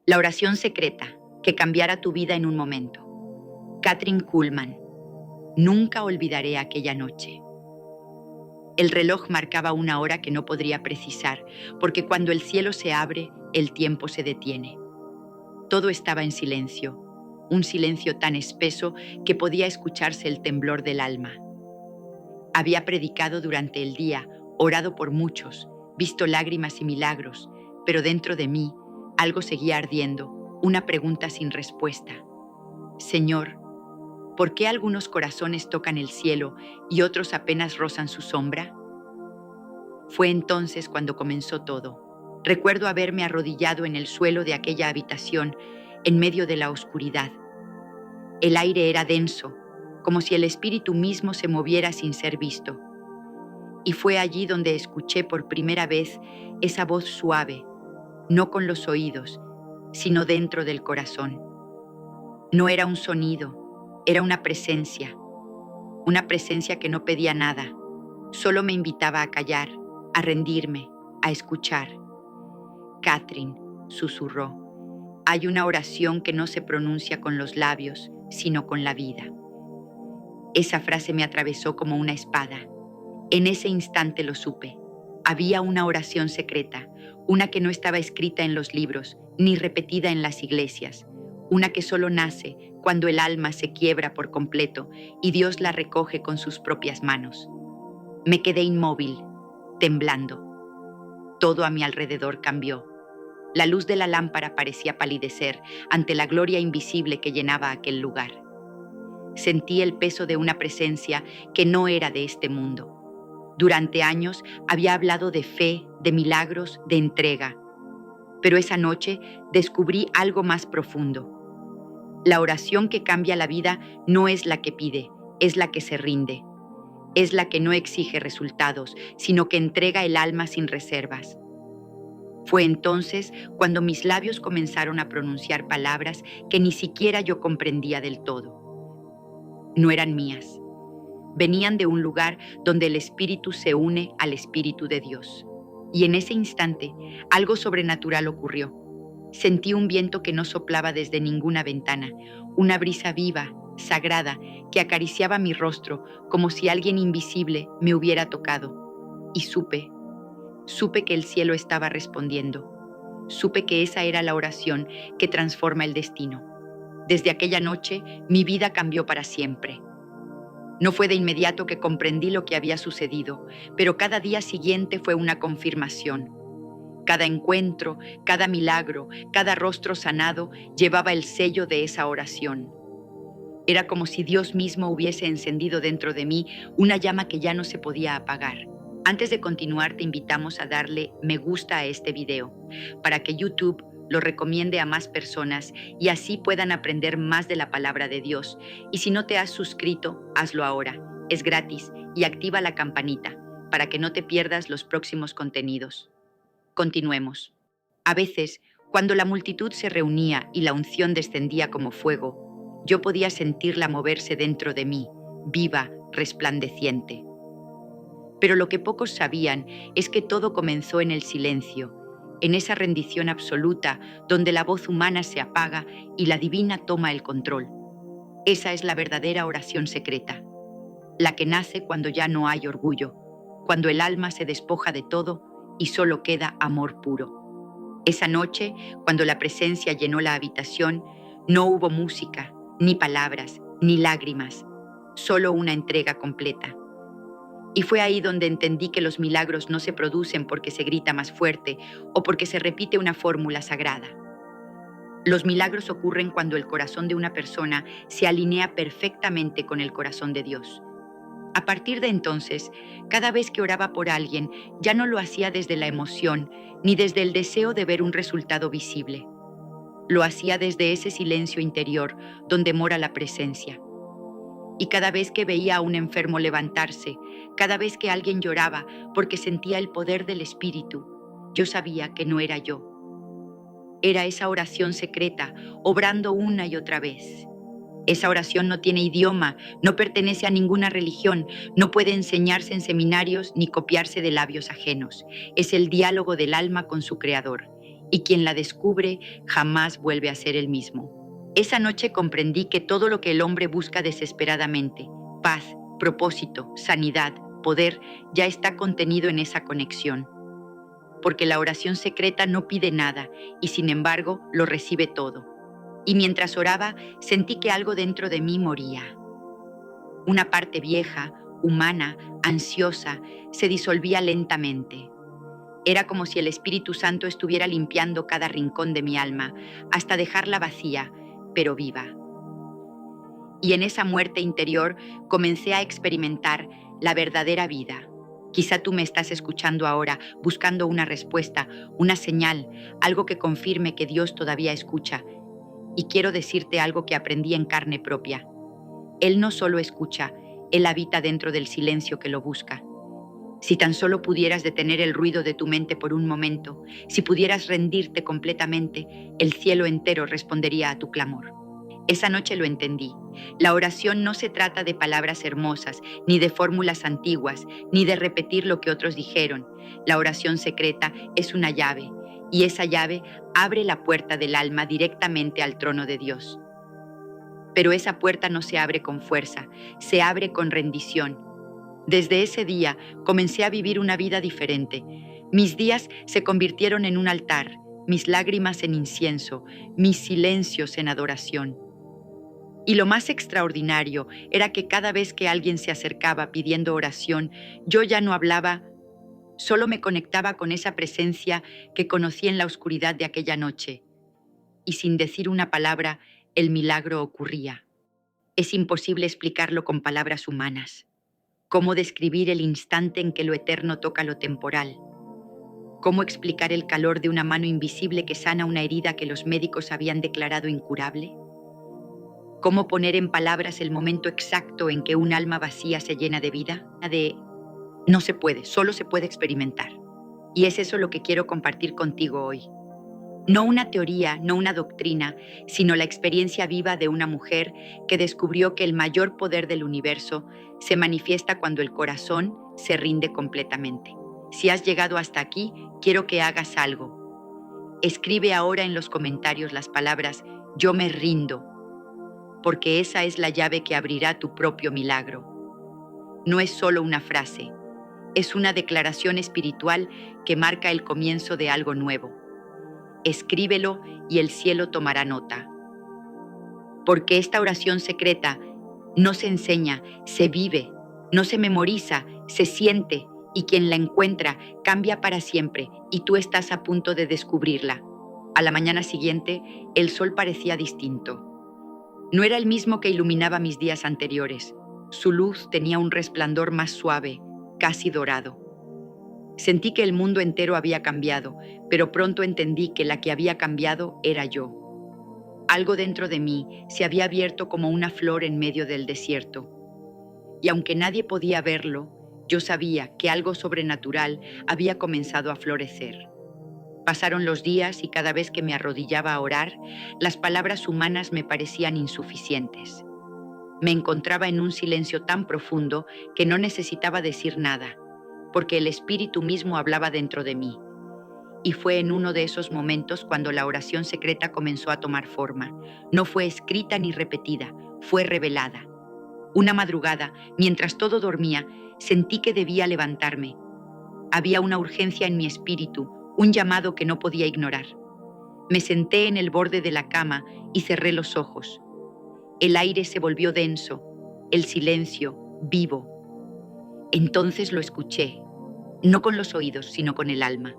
La oración secreta que cambiara tu vida en un momento. Kathryn Kuhlman. Nunca olvidaré aquella noche. El reloj marcaba una hora que no podría precisar, porque cuando el cielo se abre, el tiempo se detiene. Todo estaba en silencio, un silencio tan espeso que podía escucharse el temblor del alma. Había predicado durante el día, orado por muchos, visto lágrimas y milagros, pero dentro de mí algo seguía ardiendo, una pregunta sin respuesta. Señor, ¿por qué algunos corazones tocan el cielo y otros apenas rozan su sombra? Fue entonces cuando comenzó todo. Recuerdo haberme arrodillado en el suelo de aquella habitación, en medio de la oscuridad. El aire era denso, como si el espíritu mismo se moviera sin ser visto. Y fue allí donde escuché por primera vez esa voz suave, no con los oídos, sino dentro del corazón. No era un sonido, era una presencia que no pedía nada, solo me invitaba a callar, a rendirme, a escuchar. Kathryn, susurró, hay una oración que no se pronuncia con los labios, sino con la vida. Esa frase me atravesó como una espada. En ese instante lo supe. Había una oración secreta, una que no estaba escrita en los libros, ni repetida en las iglesias, una que solo nace cuando el alma se quiebra por completo y Dios la recoge con sus propias manos. Me quedé inmóvil, temblando. Todo a mi alrededor cambió. La luz de la lámpara parecía palidecer ante la gloria invisible que llenaba aquel lugar. Sentí el peso de una presencia que no era de este mundo. Durante años había hablado de fe, de milagros, de entrega. Pero esa noche descubrí algo más profundo. La oración que cambia la vida no es la que pide, es la que se rinde. Es la que no exige resultados, sino que entrega el alma sin reservas. Fue entonces cuando mis labios comenzaron a pronunciar palabras que ni siquiera yo comprendía del todo. No eran mías. Venían de un lugar donde el Espíritu se une al Espíritu de Dios. Y en ese instante, algo sobrenatural ocurrió. Sentí un viento que no soplaba desde ninguna ventana, una brisa viva, sagrada, que acariciaba mi rostro como si alguien invisible me hubiera tocado. Y supe que el cielo estaba respondiendo. Supe que esa era la oración que transforma el destino. Desde aquella noche, mi vida cambió para siempre. No fue de inmediato que comprendí lo que había sucedido, pero cada día siguiente fue una confirmación. Cada encuentro, cada milagro, cada rostro sanado llevaba el sello de esa oración. Era como si Dios mismo hubiese encendido dentro de mí una llama que ya no se podía apagar. Antes de continuar, te invitamos a darle me gusta a este video para que YouTube lo recomiende a más personas y así puedan aprender más de la palabra de Dios. Y si no te has suscrito, hazlo ahora. Es gratis y activa la campanita para que no te pierdas los próximos contenidos. Continuemos. A veces, cuando la multitud se reunía y la unción descendía como fuego, yo podía sentirla moverse dentro de mí, viva, resplandeciente. Pero lo que pocos sabían es que todo comenzó en el silencio, en esa rendición absoluta donde la voz humana se apaga y la divina toma el control. Esa es la verdadera oración secreta, la que nace cuando ya no hay orgullo, cuando el alma se despoja de todo y solo queda amor puro. Esa noche, cuando la presencia llenó la habitación, no hubo música, ni palabras, ni lágrimas, solo una entrega completa. Y fue ahí donde entendí que los milagros no se producen porque se grita más fuerte o porque se repite una fórmula sagrada. Los milagros ocurren cuando el corazón de una persona se alinea perfectamente con el corazón de Dios. A partir de entonces, cada vez que oraba por alguien, ya no lo hacía desde la emoción ni desde el deseo de ver un resultado visible. Lo hacía desde ese silencio interior donde mora la presencia. Y cada vez que veía a un enfermo levantarse, cada vez que alguien lloraba porque sentía el poder del Espíritu, yo sabía que no era yo. Era esa oración secreta, obrando una y otra vez. Esa oración no tiene idioma, no pertenece a ninguna religión, no puede enseñarse en seminarios ni copiarse de labios ajenos. Es el diálogo del alma con su Creador. y quien la descubre jamás vuelve a ser el mismo. Esa noche comprendí que todo lo que el hombre busca desesperadamente, paz, propósito, sanidad, poder, ya está contenido en esa conexión. Porque la oración secreta no pide nada y sin embargo lo recibe todo. Y mientras oraba, sentí que algo dentro de mí moría. Una parte vieja, humana, ansiosa, se disolvía lentamente. Era como si el Espíritu Santo estuviera limpiando cada rincón de mi alma, hasta dejarla vacía, pero viva. Y en esa muerte interior comencé a experimentar la verdadera vida. Quizá tú me estás escuchando ahora, buscando una respuesta, una señal, algo que confirme que Dios todavía escucha. Y quiero decirte algo que aprendí en carne propia. Él no solo escucha, Él habita dentro del silencio que lo busca. Si tan solo pudieras detener el ruido de tu mente por un momento, si pudieras rendirte completamente, el cielo entero respondería a tu clamor. Esa noche lo entendí. La oración no se trata de palabras hermosas, ni de fórmulas antiguas, ni de repetir lo que otros dijeron. La oración secreta es una llave, y esa llave abre la puerta del alma directamente al trono de Dios. Pero esa puerta no se abre con fuerza, se abre con rendición. Desde ese día comencé a vivir una vida diferente. Mis días se convirtieron en un altar, mis lágrimas en incienso, mis silencios en adoración. Y lo más extraordinario era que cada vez que alguien se acercaba pidiendo oración, yo ya no hablaba, solo me conectaba con esa presencia que conocí en la oscuridad de aquella noche. Y sin decir una palabra, el milagro ocurría. Es imposible explicarlo con palabras humanas. ¿Cómo describir el instante en que lo eterno toca lo temporal? ¿Cómo explicar el calor de una mano invisible que sana una herida que los médicos habían declarado incurable? ¿Cómo poner en palabras el momento exacto en que un alma vacía se llena de vida? No se puede, solo se puede experimentar. Y es eso lo que quiero compartir contigo hoy. No una teoría, no una doctrina, sino la experiencia viva de una mujer que descubrió que el mayor poder del universo se manifiesta cuando el corazón se rinde completamente. Si has llegado hasta aquí, quiero que hagas algo. Escribe ahora en los comentarios las palabras "yo me rindo", porque esa es la llave que abrirá tu propio milagro. No es solo una frase, es una declaración espiritual que marca el comienzo de algo nuevo. Escríbelo y el cielo tomará nota. Porque esta oración secreta no se enseña, se vive, no se memoriza, se siente, y quien la encuentra cambia para siempre, y tú estás a punto de descubrirla. A la mañana siguiente, el sol parecía distinto. No era el mismo que iluminaba mis días anteriores. Su luz tenía un resplandor más suave, casi dorado. Sentí que el mundo entero había cambiado, pero pronto entendí que la que había cambiado era yo. Algo dentro de mí se había abierto como una flor en medio del desierto. Y aunque nadie podía verlo, yo sabía que algo sobrenatural había comenzado a florecer. Pasaron los días y cada vez que me arrodillaba a orar, las palabras humanas me parecían insuficientes. Me encontraba en un silencio tan profundo que no necesitaba decir nada, porque el Espíritu mismo hablaba dentro de mí. Y fue en uno de esos momentos cuando la oración secreta comenzó a tomar forma. No fue escrita ni repetida, fue revelada. Una madrugada, mientras todo dormía, sentí que debía levantarme. Había una urgencia en mi espíritu, un llamado que no podía ignorar. Me senté en el borde de la cama y cerré los ojos. El aire se volvió denso, el silencio vivo. Entonces lo escuché, no con los oídos, sino con el alma.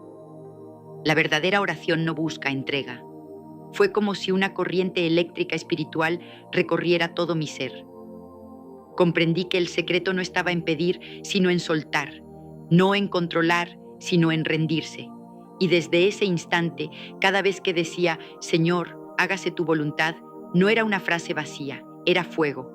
La verdadera oración no busca entrega. Fue como si una corriente eléctrica espiritual recorriera todo mi ser. Comprendí que el secreto no estaba en pedir, sino en soltar, no en controlar, sino en rendirse. Y desde ese instante, cada vez que decía, Señor, hágase tu voluntad, no era una frase vacía, era fuego.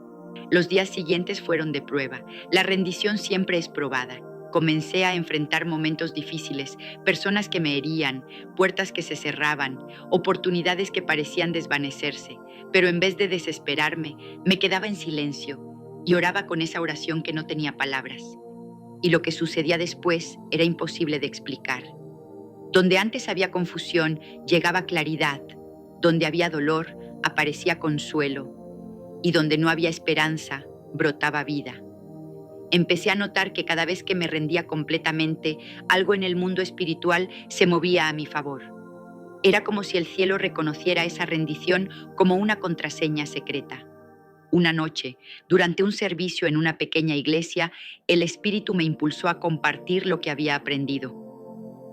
Los días siguientes fueron de prueba. La rendición siempre es probada. Comencé a enfrentar momentos difíciles, personas que me herían, puertas que se cerraban, oportunidades que parecían desvanecerse, pero en vez de desesperarme, me quedaba en silencio y oraba con esa oración que no tenía palabras. Y lo que sucedía después era imposible de explicar. Donde antes había confusión, llegaba claridad. Donde había dolor, aparecía consuelo. Y donde no había esperanza, brotaba vida. Empecé a notar que cada vez que me rendía completamente, algo en el mundo espiritual se movía a mi favor. Era como si el cielo reconociera esa rendición como una contraseña secreta. Una noche, durante un servicio en una pequeña iglesia, el Espíritu me impulsó a compartir lo que había aprendido.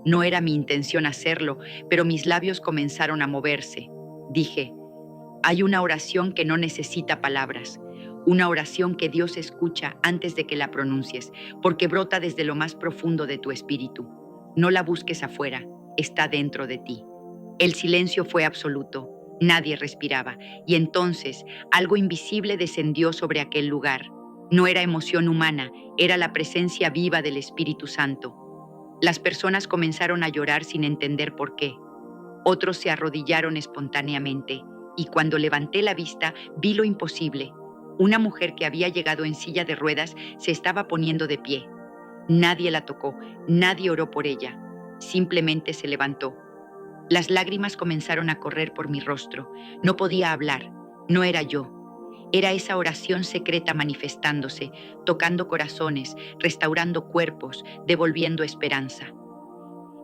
No era mi intención hacerlo, pero mis labios comenzaron a moverse. Dije, hay una oración que no necesita palabras, una oración que Dios escucha antes de que la pronuncies, porque brota desde lo más profundo de tu espíritu. No la busques afuera, está dentro de ti. El silencio fue absoluto, nadie respiraba, y entonces algo invisible descendió sobre aquel lugar. No era emoción humana, era la presencia viva del Espíritu Santo. Las personas comenzaron a llorar sin entender por qué. Otros se arrodillaron espontáneamente, y cuando levanté la vista vi lo imposible. Una mujer que había llegado en silla de ruedas se estaba poniendo de pie. Nadie la tocó, nadie oró por ella, simplemente se levantó. Las lágrimas comenzaron a correr por mi rostro. No podía hablar, no era yo. Era esa oración secreta manifestándose, tocando corazones, restaurando cuerpos, devolviendo esperanza.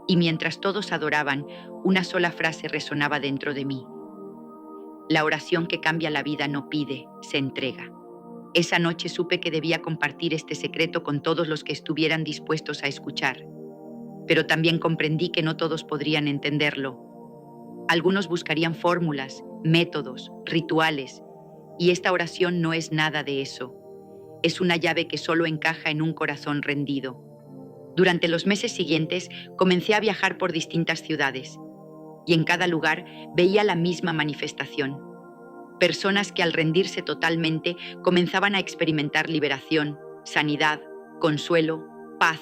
Y mientras todos adoraban, una sola frase resonaba dentro de mí. La oración que cambia la vida no pide, se entrega. Esa noche supe que debía compartir este secreto con todos los que estuvieran dispuestos a escuchar. Pero también comprendí que no todos podrían entenderlo. Algunos buscarían fórmulas, métodos, rituales, y esta oración no es nada de eso. Es una llave que solo encaja en un corazón rendido. Durante los meses siguientes comencé a viajar por distintas ciudades, y en cada lugar veía la misma manifestación. Personas que al rendirse totalmente comenzaban a experimentar liberación, sanidad, consuelo, paz.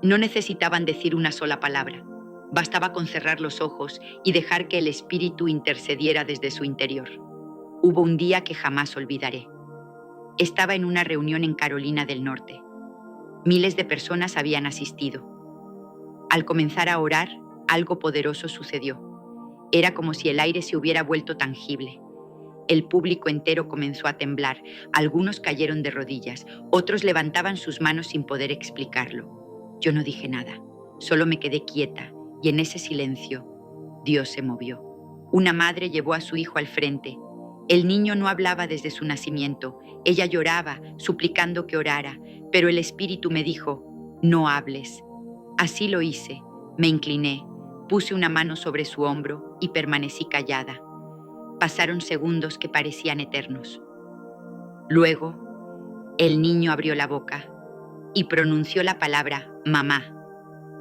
No necesitaban decir una sola palabra. Bastaba con cerrar los ojos y dejar que el Espíritu intercediera desde su interior. Hubo un día que jamás olvidaré. Estaba en una reunión en Carolina del Norte. Miles de personas habían asistido. Al comenzar a orar, algo poderoso sucedió. Era como si el aire se hubiera vuelto tangible. El público entero comenzó a temblar. Algunos cayeron de rodillas, otros levantaban sus manos sin poder explicarlo. Yo no dije nada, solo me quedé quieta, y en ese silencio, Dios se movió. Una madre llevó a su hijo al frente. El niño no hablaba desde su nacimiento. Ella lloraba, suplicando que orara, pero el Espíritu me dijo, no hables. Así lo hice. Me incliné, puse una mano sobre su hombro y permanecí callada. Pasaron segundos que parecían eternos. Luego, el niño abrió la boca y pronunció la palabra mamá.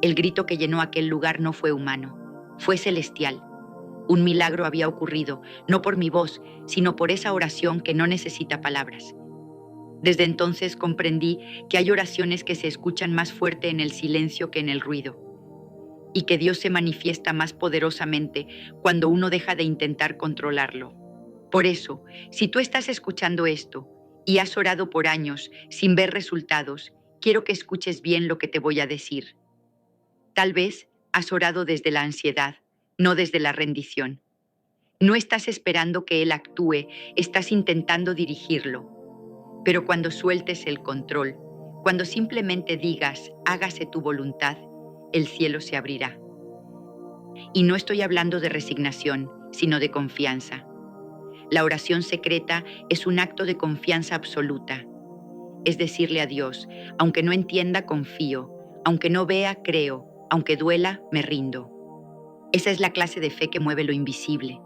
El grito que llenó aquel lugar no fue humano, fue celestial. Un milagro había ocurrido, no por mi voz, sino por esa oración que no necesita palabras. Desde entonces comprendí que hay oraciones que se escuchan más fuerte en el silencio que en el ruido, y que Dios se manifiesta más poderosamente cuando uno deja de intentar controlarlo. Por eso, si tú estás escuchando esto y has orado por años sin ver resultados, quiero que escuches bien lo que te voy a decir. Tal vez has orado desde la ansiedad, no desde la rendición. No estás esperando que Él actúe, estás intentando dirigirlo. Pero cuando sueltes el control, cuando simplemente digas, hágase tu voluntad, el cielo se abrirá. Y no estoy hablando de resignación, sino de confianza. La oración secreta es un acto de confianza absoluta. Es decirle a Dios, aunque no entienda, confío, aunque no vea, creo, aunque duela, me rindo. Esa es la clase de fe que mueve lo invisible.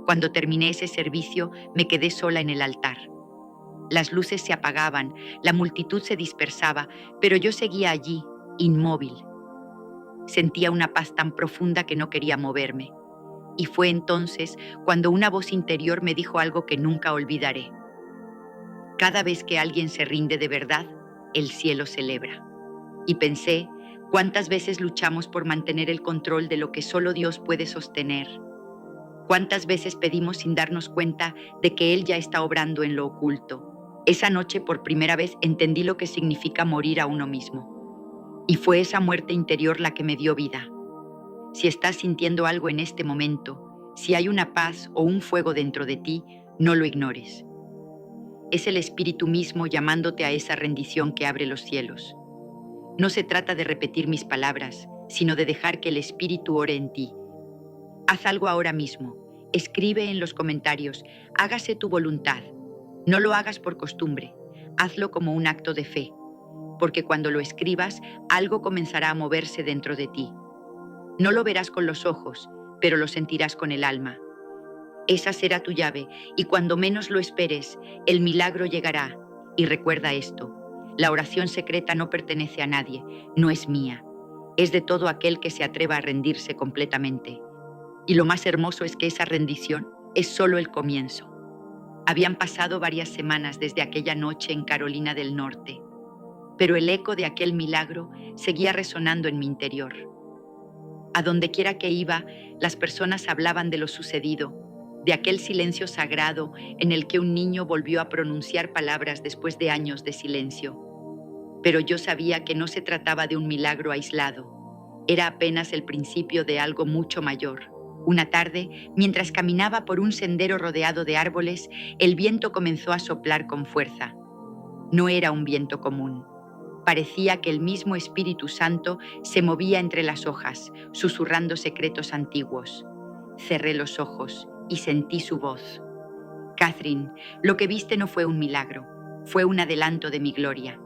Cuando terminé ese servicio, me quedé sola en el altar. Las luces se apagaban, la multitud se dispersaba, pero yo seguía allí, inmóvil. Sentía una paz tan profunda que no quería moverme. Y fue entonces cuando una voz interior me dijo algo que nunca olvidaré. Cada vez que alguien se rinde de verdad, el cielo celebra. Y pensé, ¿cuántas veces luchamos por mantener el control de lo que solo Dios puede sostener? ¿Cuántas veces pedimos sin darnos cuenta de que Él ya está obrando en lo oculto? Esa noche por primera vez entendí lo que significa morir a uno mismo. Y fue esa muerte interior la que me dio vida. Si estás sintiendo algo en este momento, si hay una paz o un fuego dentro de ti, no lo ignores. Es el Espíritu mismo llamándote a esa rendición que abre los cielos. No se trata de repetir mis palabras, sino de dejar que el Espíritu ore en ti. Haz algo ahora mismo. Escribe en los comentarios, hágase tu voluntad. No lo hagas por costumbre, hazlo como un acto de fe, porque cuando lo escribas, algo comenzará a moverse dentro de ti. No lo verás con los ojos, pero lo sentirás con el alma. Esa será tu llave, y cuando menos lo esperes, el milagro llegará. Y recuerda esto, la oración secreta no pertenece a nadie, no es mía. Es de todo aquel que se atreva a rendirse completamente. Y lo más hermoso es que esa rendición es solo el comienzo. Habían pasado varias semanas desde aquella noche en Carolina del Norte, pero el eco de aquel milagro seguía resonando en mi interior. A donde quiera que iba, las personas hablaban de lo sucedido, de aquel silencio sagrado en el que un niño volvió a pronunciar palabras después de años de silencio. Pero yo sabía que no se trataba de un milagro aislado, era apenas el principio de algo mucho mayor. Una tarde, mientras caminaba por un sendero rodeado de árboles, el viento comenzó a soplar con fuerza. No era un viento común. Parecía que el mismo Espíritu Santo se movía entre las hojas, susurrando secretos antiguos. Cerré los ojos y sentí su voz. Catherine, lo que viste no fue un milagro, fue un adelanto de mi gloria.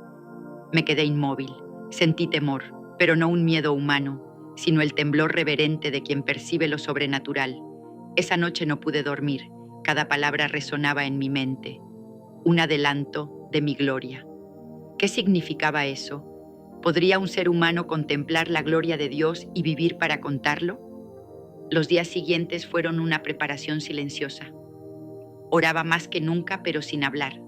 Me quedé inmóvil, sentí temor, pero no un miedo humano, sino el temblor reverente de quien percibe lo sobrenatural. Esa noche no pude dormir, cada palabra resonaba en mi mente. Un adelanto de mi gloria. ¿Qué significaba eso? ¿Podría un ser humano contemplar la gloria de Dios y vivir para contarlo? Los días siguientes fueron una preparación silenciosa. Oraba más que nunca, pero sin hablar.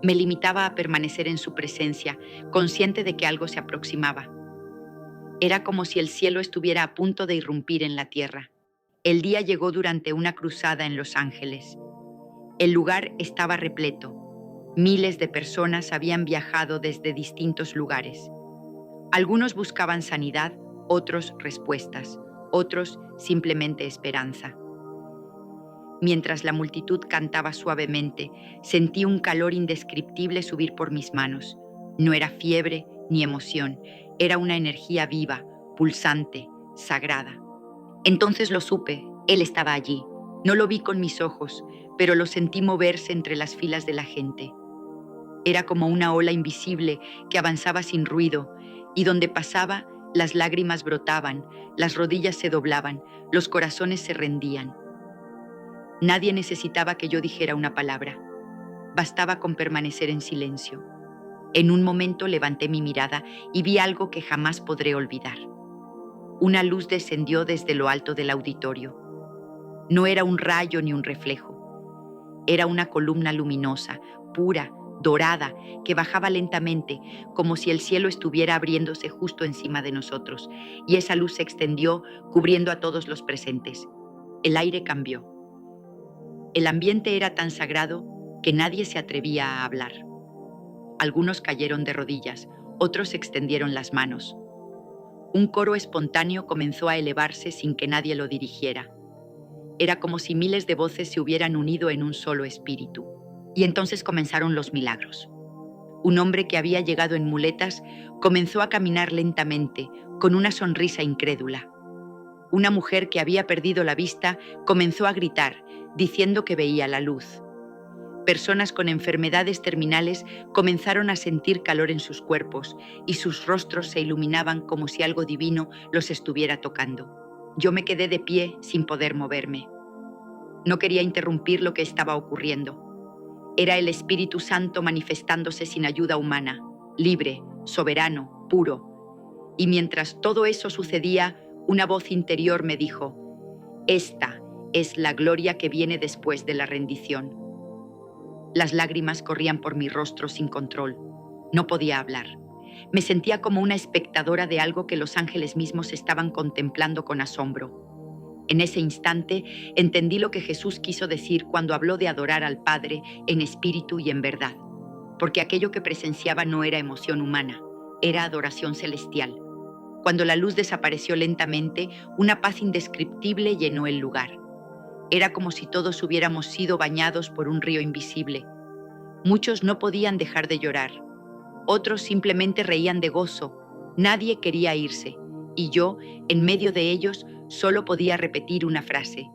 Me limitaba a permanecer en su presencia, consciente de que algo se aproximaba. Era como si el cielo estuviera a punto de irrumpir en la tierra. El día llegó durante una cruzada en Los Ángeles. El lugar estaba repleto. Miles de personas habían viajado desde distintos lugares. Algunos buscaban sanidad, otros respuestas, otros simplemente esperanza. Mientras la multitud cantaba suavemente, sentí un calor indescriptible subir por mis manos. No era fiebre ni emoción, era una energía viva, pulsante, sagrada. Entonces lo supe, él estaba allí. No lo vi con mis ojos, pero lo sentí moverse entre las filas de la gente. Era como una ola invisible que avanzaba sin ruido, y donde pasaba, las lágrimas brotaban, las rodillas se doblaban, los corazones se rendían. Nadie necesitaba que yo dijera una palabra. Bastaba con permanecer en silencio. En un momento levanté mi mirada y vi algo que jamás podré olvidar. Una luz descendió desde lo alto del auditorio. No era un rayo ni un reflejo. Era una columna luminosa, pura, dorada, que bajaba lentamente, como si el cielo estuviera abriéndose justo encima de nosotros, y esa luz se extendió, cubriendo a todos los presentes. El aire cambió. El ambiente era tan sagrado que nadie se atrevía a hablar. Algunos cayeron de rodillas, otros extendieron las manos. Un coro espontáneo comenzó a elevarse sin que nadie lo dirigiera. Era como si miles de voces se hubieran unido en un solo espíritu. Y entonces comenzaron los milagros. Un hombre que había llegado en muletas comenzó a caminar lentamente, con una sonrisa incrédula. Una mujer que había perdido la vista comenzó a gritar, diciendo que veía la luz. Personas con enfermedades terminales comenzaron a sentir calor en sus cuerpos y sus rostros se iluminaban como si algo divino los estuviera tocando. Yo me quedé de pie sin poder moverme. No quería interrumpir lo que estaba ocurriendo. Era el Espíritu Santo manifestándose sin ayuda humana, libre, soberano, puro. Y mientras todo eso sucedía, una voz interior me dijo: «Esta es la gloria que viene después de la rendición». Las lágrimas corrían por mi rostro sin control. No podía hablar. Me sentía como una espectadora de algo que los ángeles mismos estaban contemplando con asombro. En ese instante entendí lo que Jesús quiso decir cuando habló de adorar al Padre en espíritu y en verdad, porque aquello que presenciaba no era emoción humana, era adoración celestial. Cuando la luz desapareció lentamente, una paz indescriptible llenó el lugar. Era como si todos hubiéramos sido bañados por un río invisible. Muchos no podían dejar de llorar. Otros simplemente reían de gozo. Nadie quería irse. Y yo, en medio de ellos, solo podía repetir una frase: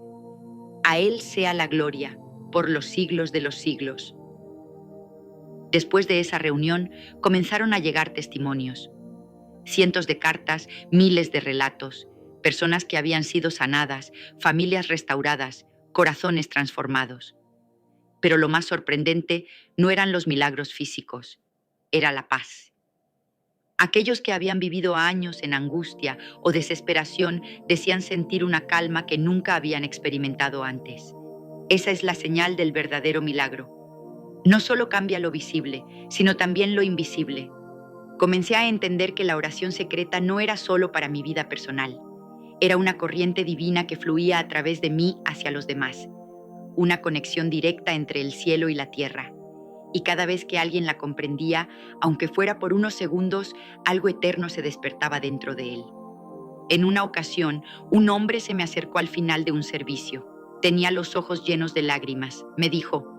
a Él sea la gloria, por los siglos de los siglos. Después de esa reunión, comenzaron a llegar testimonios. Cientos de cartas, miles de relatos, personas que habían sido sanadas, familias restauradas, corazones transformados. Pero lo más sorprendente no eran los milagros físicos, era la paz. Aquellos que habían vivido años en angustia o desesperación decían sentir una calma que nunca habían experimentado antes. Esa es la señal del verdadero milagro. No solo cambia lo visible, sino también lo invisible. Comencé a entender que la oración secreta no era solo para mi vida personal. Era una corriente divina que fluía a través de mí hacia los demás. Una conexión directa entre el cielo y la tierra. Y cada vez que alguien la comprendía, aunque fuera por unos segundos, algo eterno se despertaba dentro de él. En una ocasión, un hombre se me acercó al final de un servicio. Tenía los ojos llenos de lágrimas. Me dijo: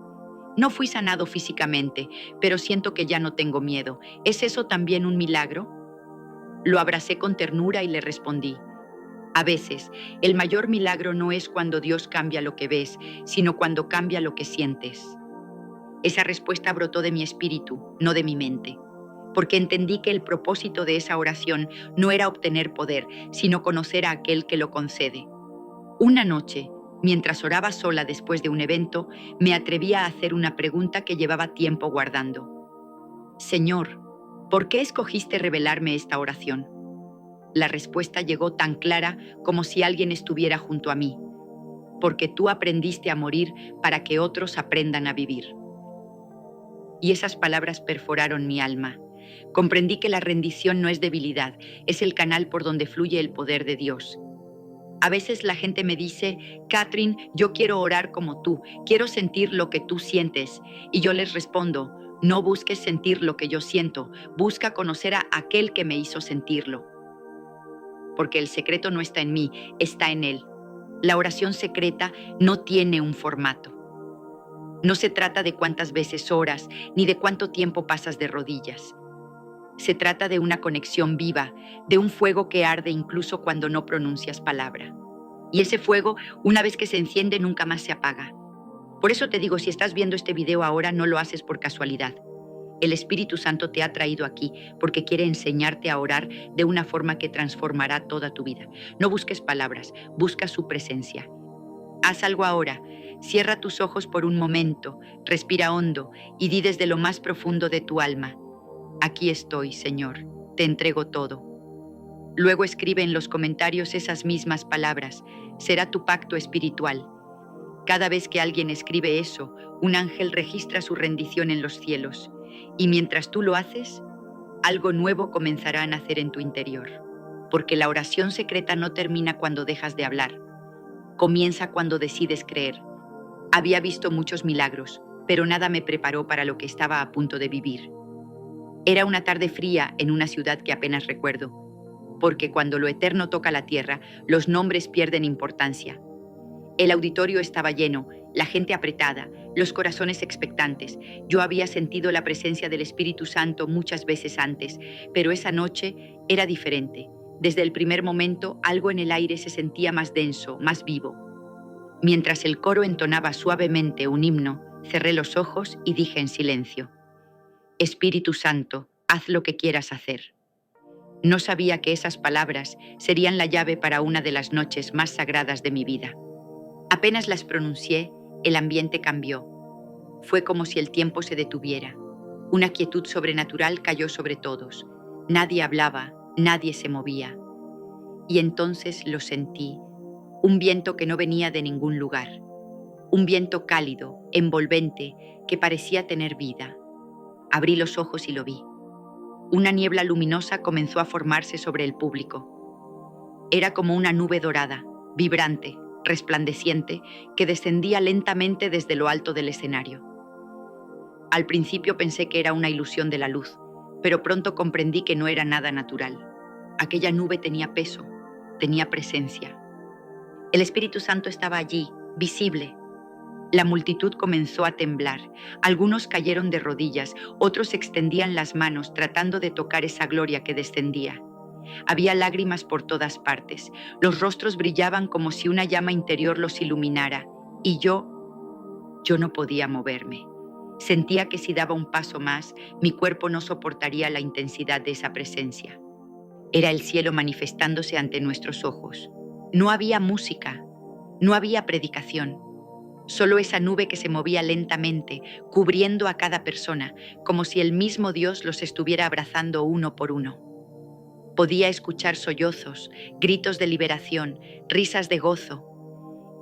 no fui sanado físicamente, pero siento que ya no tengo miedo. ¿Es eso también un milagro? Lo abracé con ternura y le respondí: a veces, el mayor milagro no es cuando Dios cambia lo que ves, sino cuando cambia lo que sientes. Esa respuesta brotó de mi espíritu, no de mi mente, porque entendí que el propósito de esa oración no era obtener poder, sino conocer a aquel que lo concede. Una noche, mientras oraba sola después de un evento, me atreví a hacer una pregunta que llevaba tiempo guardando. Señor, ¿por qué escogiste revelarme esta oración? La respuesta llegó tan clara como si alguien estuviera junto a mí. Porque tú aprendiste a morir para que otros aprendan a vivir. Y esas palabras perforaron mi alma. Comprendí que la rendición no es debilidad, es el canal por donde fluye el poder de Dios. A veces la gente me dice: Catherine, yo quiero orar como tú, quiero sentir lo que tú sientes. Y yo les respondo: no busques sentir lo que yo siento, busca conocer a aquel que me hizo sentirlo. Porque el secreto no está en mí, está en Él. La oración secreta no tiene un formato. No se trata de cuántas veces oras, ni de cuánto tiempo pasas de rodillas. Se trata de una conexión viva, de un fuego que arde incluso cuando no pronuncias palabra. Y ese fuego, una vez que se enciende, nunca más se apaga. Por eso te digo, si estás viendo este video ahora, no lo haces por casualidad. El Espíritu Santo te ha traído aquí porque quiere enseñarte a orar de una forma que transformará toda tu vida. No busques palabras, busca su presencia. Haz algo ahora. Cierra tus ojos por un momento, respira hondo y di desde lo más profundo de tu alma: aquí estoy, Señor, te entrego todo. Luego escribe en los comentarios esas mismas palabras. Será tu pacto espiritual. Cada vez que alguien escribe eso, un ángel registra su rendición en los cielos. Y mientras tú lo haces, algo nuevo comenzará a nacer en tu interior. Porque la oración secreta no termina cuando dejas de hablar. Comienza cuando decides creer. Había visto muchos milagros, pero nada me preparó para lo que estaba a punto de vivir. Era una tarde fría en una ciudad que apenas recuerdo, porque cuando lo eterno toca la tierra, los nombres pierden importancia. El auditorio estaba lleno, la gente apretada, los corazones expectantes. Yo había sentido la presencia del Espíritu Santo muchas veces antes, pero esa noche era diferente. Desde el primer momento, algo en el aire se sentía más denso, más vivo. Mientras el coro entonaba suavemente un himno, cerré los ojos y dije en silencio: Espíritu Santo, haz lo que quieras hacer. No sabía que esas palabras serían la llave para una de las noches más sagradas de mi vida. Apenas las pronuncié, el ambiente cambió. Fue como si el tiempo se detuviera. Una quietud sobrenatural cayó sobre todos. Nadie hablaba, nadie se movía. Y entonces lo sentí. Un viento que no venía de ningún lugar. Un viento cálido, envolvente, que parecía tener vida. Abrí los ojos y lo vi. Una niebla luminosa comenzó a formarse sobre el público. Era como una nube dorada, vibrante, resplandeciente, que descendía lentamente desde lo alto del escenario. Al principio pensé que era una ilusión de la luz, pero pronto comprendí que no era nada natural. Aquella nube tenía peso, tenía presencia. El Espíritu Santo estaba allí, visible. La multitud comenzó a temblar. Algunos cayeron de rodillas, otros extendían las manos tratando de tocar esa gloria que descendía. Había lágrimas por todas partes. Los rostros brillaban como si una llama interior los iluminara. Y yo no podía moverme. Sentía que si daba un paso más, mi cuerpo no soportaría la intensidad de esa presencia. Era el cielo manifestándose ante nuestros ojos. No había música, no había predicación. Solo esa nube que se movía lentamente, cubriendo a cada persona, como si el mismo Dios los estuviera abrazando uno por uno. Podía escuchar sollozos, gritos de liberación, risas de gozo.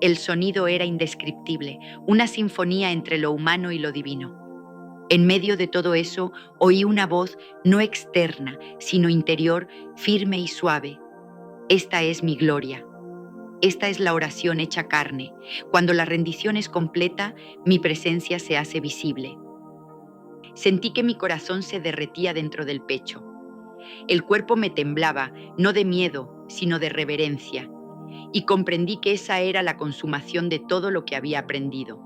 El sonido era indescriptible, una sinfonía entre lo humano y lo divino. En medio de todo eso, oí una voz no externa, sino interior, firme y suave. Esta es mi gloria. Esta es la oración hecha carne. Cuando la rendición es completa, mi presencia se hace visible. Sentí que mi corazón se derretía dentro del pecho. El cuerpo me temblaba, no de miedo, sino de reverencia. Y comprendí que esa era la consumación de todo lo que había aprendido.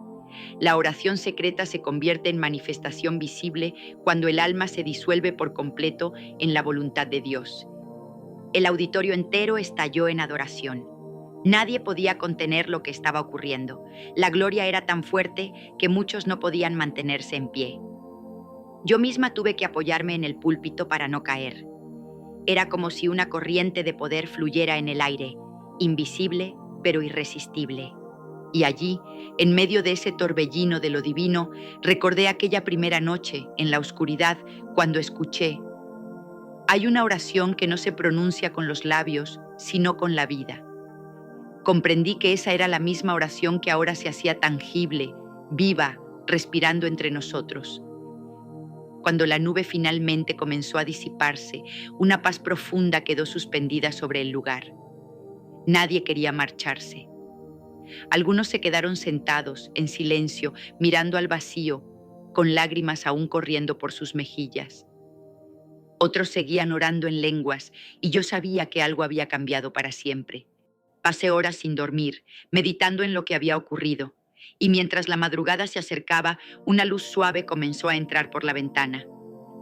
La oración secreta se convierte en manifestación visible cuando el alma se disuelve por completo en la voluntad de Dios. El auditorio entero estalló en adoración. Nadie podía contener lo que estaba ocurriendo. La gloria era tan fuerte que muchos no podían mantenerse en pie. Yo misma tuve que apoyarme en el púlpito para no caer. Era como si una corriente de poder fluyera en el aire, invisible pero irresistible. Y allí, en medio de ese torbellino de lo divino, recordé aquella primera noche, en la oscuridad, cuando escuché: hay una oración que no se pronuncia con los labios, sino con la vida. Comprendí que esa era la misma oración que ahora se hacía tangible, viva, respirando entre nosotros. Cuando la nube finalmente comenzó a disiparse, una paz profunda quedó suspendida sobre el lugar. Nadie quería marcharse. Algunos se quedaron sentados, en silencio, mirando al vacío, con lágrimas aún corriendo por sus mejillas. Otros seguían orando en lenguas, y yo sabía que algo había cambiado para siempre. Pasé horas sin dormir, meditando en lo que había ocurrido, y mientras la madrugada se acercaba, una luz suave comenzó a entrar por la ventana.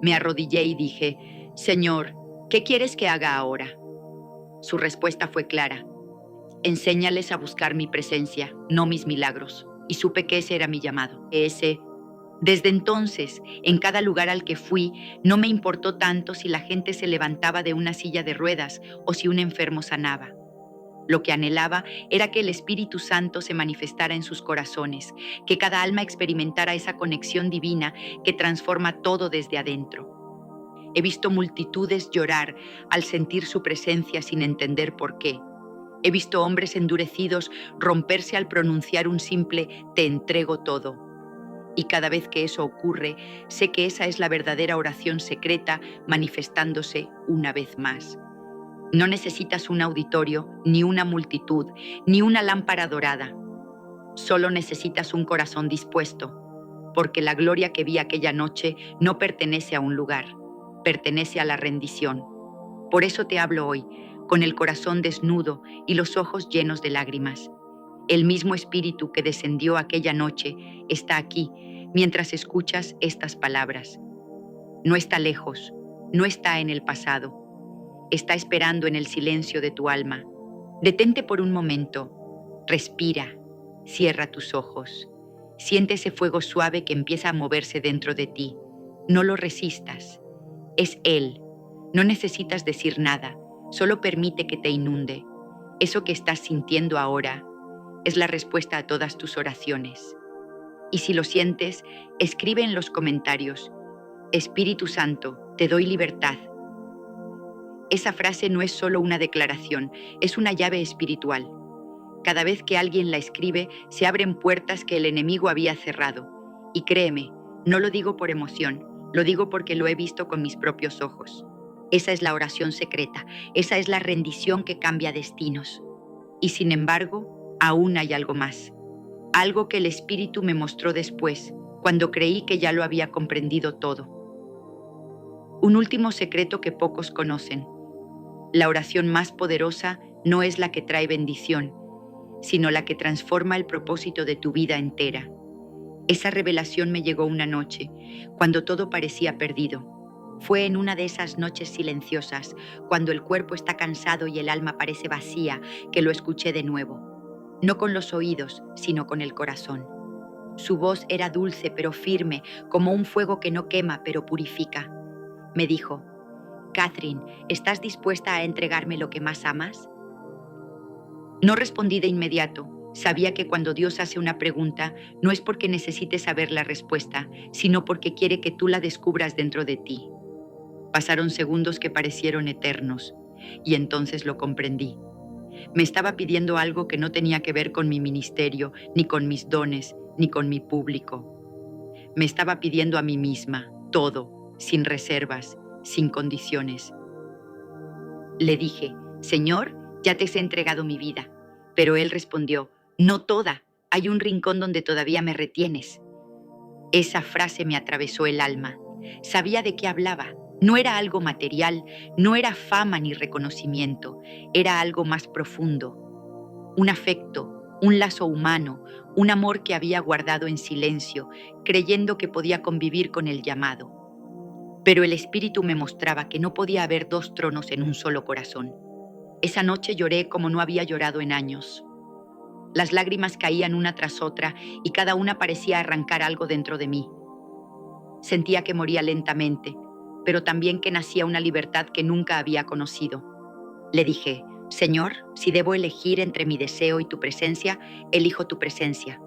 Me arrodillé y dije: Señor, ¿qué quieres que haga ahora? Su respuesta fue clara: enséñales a buscar mi presencia, no mis milagros. Y supe que ese era mi llamado. Desde entonces, en cada lugar al que fui, no me importó tanto si la gente se levantaba de una silla de ruedas o si un enfermo sanaba. Lo que anhelaba era que el Espíritu Santo se manifestara en sus corazones, que cada alma experimentara esa conexión divina que transforma todo desde adentro. He visto multitudes llorar al sentir su presencia sin entender por qué. He visto hombres endurecidos romperse al pronunciar un simple «te entrego todo». Y cada vez que eso ocurre, sé que esa es la verdadera oración secreta manifestándose una vez más. No necesitas un auditorio, ni una multitud, ni una lámpara dorada. Solo necesitas un corazón dispuesto, porque la gloria que vi aquella noche no pertenece a un lugar, pertenece a la rendición. Por eso te hablo hoy, con el corazón desnudo y los ojos llenos de lágrimas. El mismo Espíritu que descendió aquella noche está aquí mientras escuchas estas palabras. No está lejos, no está en el pasado. Está esperando en el silencio de tu alma. Detente por un momento, respira, cierra tus ojos. Siente ese fuego suave que empieza a moverse dentro de ti. No lo resistas. Es Él. No necesitas decir nada, solo permite que te inunde. Eso que estás sintiendo ahora es la respuesta a todas tus oraciones. Y si lo sientes, escribe en los comentarios: Espíritu Santo, te doy libertad. Esa frase no es solo una declaración, es una llave espiritual. Cada vez que alguien la escribe, se abren puertas que el enemigo había cerrado. Y créeme, no lo digo por emoción, lo digo porque lo he visto con mis propios ojos. Esa es la oración secreta, esa es la rendición que cambia destinos. Y sin embargo, aún hay algo más. Algo que el Espíritu me mostró después, cuando creí que ya lo había comprendido todo. Un último secreto que pocos conocen. La oración más poderosa no es la que trae bendición, sino la que transforma el propósito de tu vida entera. Esa revelación me llegó una noche, cuando todo parecía perdido. Fue en una de esas noches silenciosas, cuando el cuerpo está cansado y el alma parece vacía, que lo escuché de nuevo. No con los oídos, sino con el corazón. Su voz era dulce pero firme, como un fuego que no quema pero purifica. Me dijo: Catherine, ¿estás dispuesta a entregarme lo que más amas? No respondí de inmediato. Sabía que cuando Dios hace una pregunta, no es porque necesite saber la respuesta, sino porque quiere que tú la descubras dentro de ti. Pasaron segundos que parecieron eternos, y entonces lo comprendí. Me estaba pidiendo algo que no tenía que ver con mi ministerio, ni con mis dones, ni con mi público. Me estaba pidiendo a mí misma, todo, sin reservas, sin condiciones. Le dije: Señor, ya te he entregado mi vida. Pero él respondió: no toda, hay un rincón donde todavía me retienes. Esa frase me atravesó el alma. Sabía de qué hablaba. No era algo material, no era fama ni reconocimiento, era algo más profundo. Un afecto, un lazo humano, un amor que había guardado en silencio, creyendo que podía convivir con el llamado. Pero el espíritu me mostraba que no podía haber dos tronos en un solo corazón. Esa noche lloré como no había llorado en años. Las lágrimas caían una tras otra y cada una parecía arrancar algo dentro de mí. Sentía que moría lentamente, pero también que nacía una libertad que nunca había conocido. Le dije: Señor, si debo elegir entre mi deseo y tu presencia, elijo tu presencia.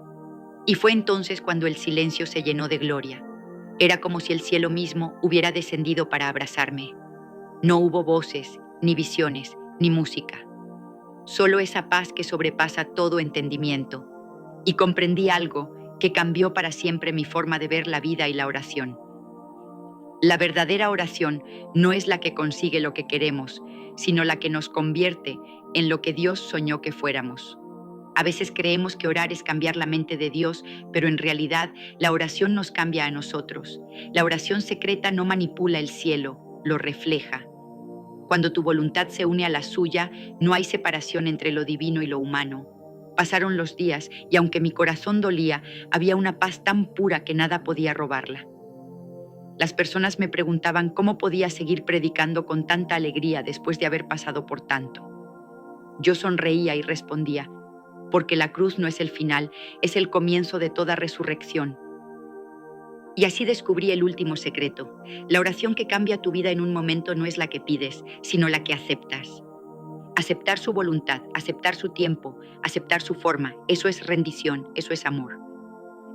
Y fue entonces cuando el silencio se llenó de gloria. Era como si el cielo mismo hubiera descendido para abrazarme. No hubo voces, ni visiones, ni música. Solo esa paz que sobrepasa todo entendimiento. Y comprendí algo que cambió para siempre mi forma de ver la vida y la oración. La verdadera oración no es la que consigue lo que queremos, sino la que nos convierte en lo que Dios soñó que fuéramos. A veces creemos que orar es cambiar la mente de Dios, pero en realidad la oración nos cambia a nosotros. La oración secreta no manipula el cielo, lo refleja. Cuando tu voluntad se une a la suya, no hay separación entre lo divino y lo humano. Pasaron los días y aunque mi corazón dolía, había una paz tan pura que nada podía robarla. Las personas me preguntaban cómo podía seguir predicando con tanta alegría después de haber pasado por tanto. Yo sonreía y respondía: porque la cruz no es el final, es el comienzo de toda resurrección. Y así descubrí el último secreto. La oración que cambia tu vida en un momento no es la que pides, sino la que aceptas. Aceptar su voluntad, aceptar su tiempo, aceptar su forma, eso es rendición, eso es amor.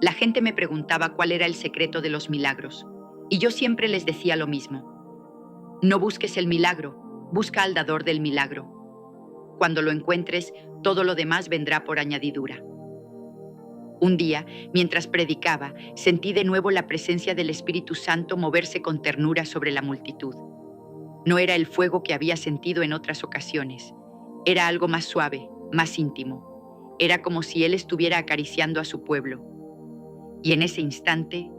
La gente me preguntaba cuál era el secreto de los milagros, y yo siempre les decía lo mismo: no busques el milagro, busca al dador del milagro. Cuando lo encuentres, todo lo demás vendrá por añadidura. Un día, mientras predicaba, sentí de nuevo la presencia del Espíritu Santo moverse con ternura sobre la multitud. No era el fuego que había sentido en otras ocasiones. Era algo más suave, más íntimo. Era como si Él estuviera acariciando a su pueblo. Y en ese instante,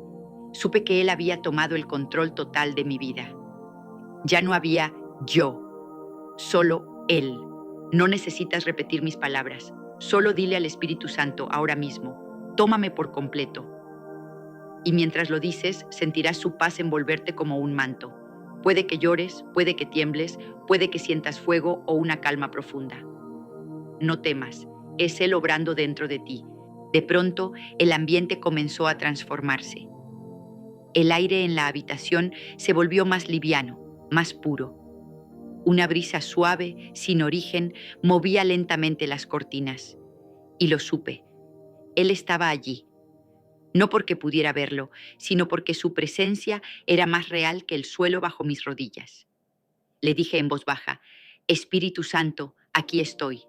supe que Él había tomado el control total de mi vida. Ya no había yo, solo Él. No necesitas repetir mis palabras. Solo dile al Espíritu Santo ahora mismo: tómame por completo. Y mientras lo dices, sentirás su paz envolverte como un manto. Puede que llores, puede que tiembles, puede que sientas fuego o una calma profunda. No temas, es Él obrando dentro de ti. De pronto, el ambiente comenzó a transformarse. El aire en la habitación se volvió más liviano, más puro. Una brisa suave, sin origen, movía lentamente las cortinas. Y lo supe. Él estaba allí. No porque pudiera verlo, sino porque su presencia era más real que el suelo bajo mis rodillas. Le dije en voz baja: Espíritu Santo, aquí estoy.